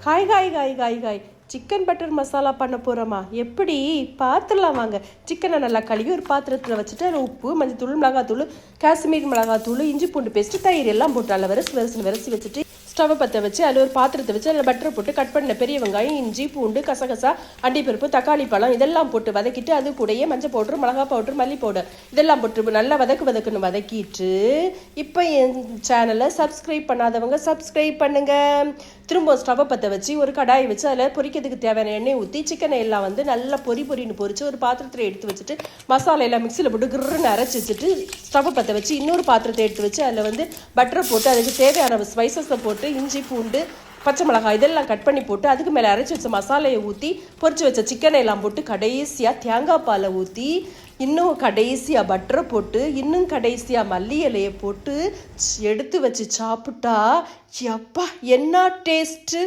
காய் காய் காய் காய் காய் சிக்கன் பட்டர் மசாலா பண்ண போகிறோமா? எப்படி பார்த்துடலாம் வாங்க. சிக்கனை நல்லா கழுவி ஒரு பாத்திரத்தில் வச்சுட்டு அதில் உப்பு, மஞ்சத்தூள், மிளகாத்தூள், காஷ்மீர் மிளகாத்தூள், இஞ்சி பூண்டு பேஸ்ட்டு, தயிர் எல்லாம் போட்டு அதில் விரசி வச்சுட்டு ஸ்டவ்வை பற்ற வச்சு அதில் ஒரு பாத்திரத்தை வச்சு அதில் பட்டரை போட்டு கட் பண்ண பெரிய வெங்காயம், இஞ்சி பூண்டு, கசகசா, அண்டிப்பருப்பு, தக்காளி பழம் இதெல்லாம் போட்டு வதக்கிட்டு அது கூடயே மஞ்சள் பவுட்ரு, மிளகா பவுட்ரு, மல்லி பவுடர் இதெல்லாம் போட்டு நல்லா வதக்குன்னு வதக்கிட்டு இப்போ என் சேனலை சப்ஸ்கிரைப் பண்ணாதவங்க சப்ஸ்கிரைப் பண்ணுங்க. திரும்ப ஸ்டவ்வை பற்ற வச்சு ஒரு கடாயை வச்சு அதில் பொரிக்கிறதுக்கு தேவையான எண்ணெய் ஊற்றி சிக்கனை எல்லாம் வந்து நல்லா பொரின்னு பொரிச்சு ஒரு பாத்திரத்தில் எடுத்து வச்சுட்டு மசாலா எல்லாம் மிக்சியில் போட்டு கிருன்னு அரைச்சி வச்சுட்டு ஸ்டவ்வை பற்ற வச்சு இன்னொரு பாத்திரத்தை எடுத்து வச்சு அதில் வந்து பட்டரை போட்டு அதுக்கு தேவையான ஸ்பைசஸை போட்டு இஞ்சி பூண்டு பச்சை மிளகாய் இதெல்லாம் கட் பண்ணி போட்டு அதுக்கு மேலே அரைச்சி வச்ச மசாலையை ஊற்றி பொரிச்சு வச்ச சிக்கனை எல்லாம் போட்டு கடைசியாக தேங்காய் பாலை ஊற்றி இன்னும் கடைசியாக பட்டரை போட்டு இன்னும் கடைசியாக மல்லி இலையை போட்டு எடுத்து வச்சு சாப்பிட்டா எப்பா என்ன டேஸ்ட்டு.